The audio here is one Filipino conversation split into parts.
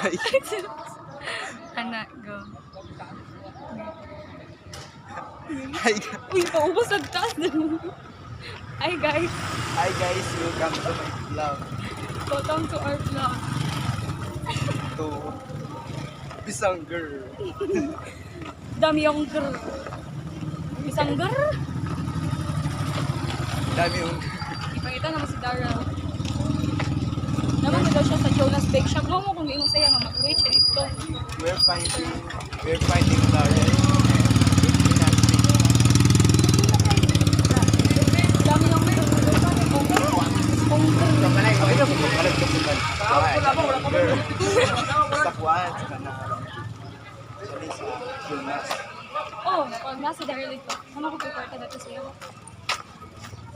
guys. Anak, go. Hi guys. Uy, paubos ang taas. Hi guys. Hi guys, welcome to my vlog. Welcome to our vlog. To Pisang Girl. Dami yung girl. Isang girl. Dami yung Ipakita naman si Daryl. Naman ko daw siya sa Jonas Bake Shop. Huwag mo kung di mo saya nga mag-wait siya dito. we're finding Daryl. Dami yung girl. Kung Sakuan sa kanang sorry sa Jonas. oh, pag nasa Daryl ito, sama ko puparta dito sa iyo.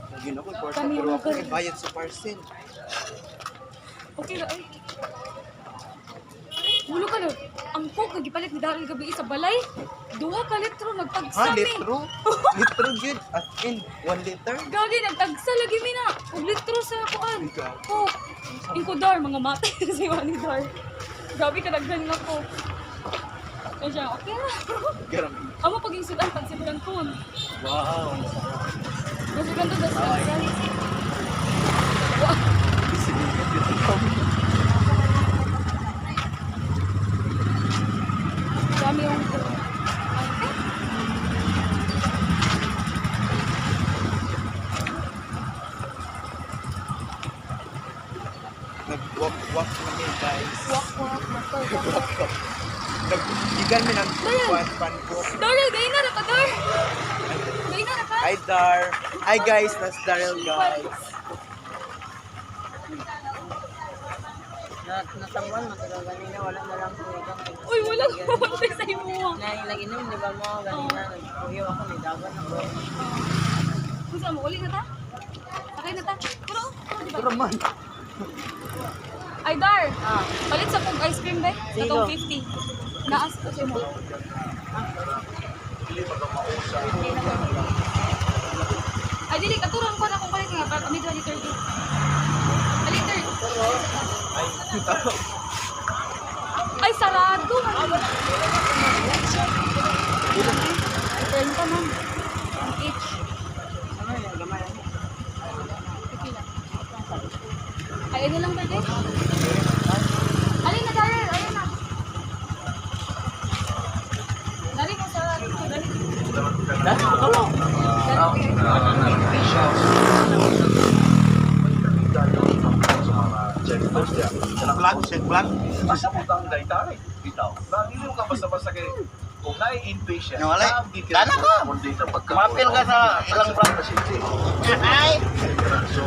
Lagi na ko importa Kami pero yung ako girl. may bayad sa parcel. Okay na, ay. Ulo ka na. Ang coke, nagipalit ni Daryl gabi sa balay. 2 ka litro, Ha, nagtagsami. litro? Litro yun? At in 1 liter? Gagi, nagtagsa lagi mi na. 1 litro sa kuan. Ikaw. Coke. Ingko Dar, mga matay sa iwan ni Dar. Grabe ka nagdan na ko. Kaya siya, okay na. Garam. Amo paging sudan, pagsibulan ko. Wow. Mas ganda na sa guys. Wow. Dami yung Nag-walk kami guys. walk. Nag-igan mi ng pan-walk. Daryl, gay na ka, Dar. Gay na ka. Hi Dar. Hi guys, that's Daryl guys. Natambuan, matagal ganina, wala na lang po ikaw. Uy, walang pumatay sa imo. Nailaginom, di ba mo, ganina, nagpuyo ako, may dagan ako. Kung saan mo, uli na ta? Sakay na ta? Pero, Pero man. ay Dar, palit sa pong ice cream ba? Sige. Itong 50. Naas ko siya mo. Ay, dili, katuran ko na kung palit nga. Para kami 20-30. Liter. Ay, sarado. Turn pa man. Ang each. Ano yan, gamay yan? Okay lang. Ay, ano lang pwede? Alin na, Daryl. Alin na. Dali mo sa... Dali. Dahil ako mo. Check vlog. Asa mo tang daytay bitaw. Lagi mo ka basta-basta kay kung naay inpatient. Nawala. Dala ko. Mapil ka sa ilang vlog. Ay. So,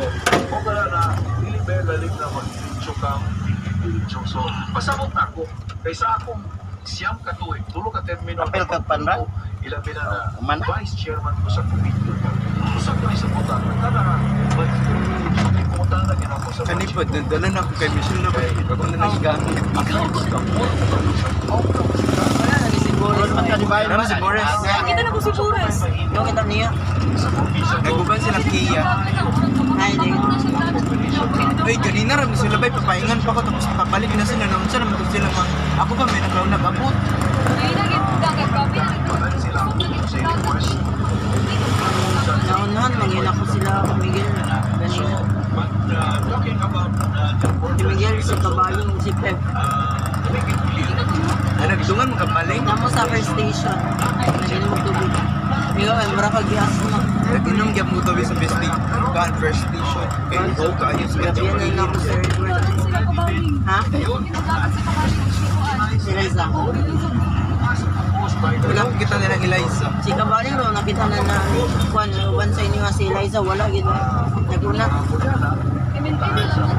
mo kala na dili ba galing na mag-show ka so pasabot na ako kaysa akong siyam ka tuig tulo ka termino Mapil ka panra? ilabi na Man. vice chairman ko sa committee sa ko sa buta kana but pumunta na ginako sa Kanipod, nandala na ako kay Michelle na ba? Ako na naggamit. Ano si Boris? Nakita na ko si Boris. Yung kita niya. Naguban sila Kia. Ay, di. Ay, ganina rin sila ba? Papahingan pa ko tapos nakabalik na sila. Naman sila naman sila mga... Ako ba may nag-abot? Ngayon na yung dagat. Grabe na. Naunahan, mangina ko sila, Miguel. Ganina. Si Miguel, si Kabayong, si Pep. Ay, nagdungan mo kapaling. Namo sa first station. Naginom mo tubig. Ikaw, ay mara kag-gas mo. Nag-inom gyud mo to sa best station. Kan first station. Kay go ka ayun sa Grabe yan na ako sa airport. Sila ko ba rin? Ha? Pinagagat sa kabaling. Sikuan. Si Liza. Wala ko kita nilang Eliza. Si Kabayong, no, nakita na na kuan uban sa inyo nga si Liza, wala gid. Naguna. I mean, pwede lang.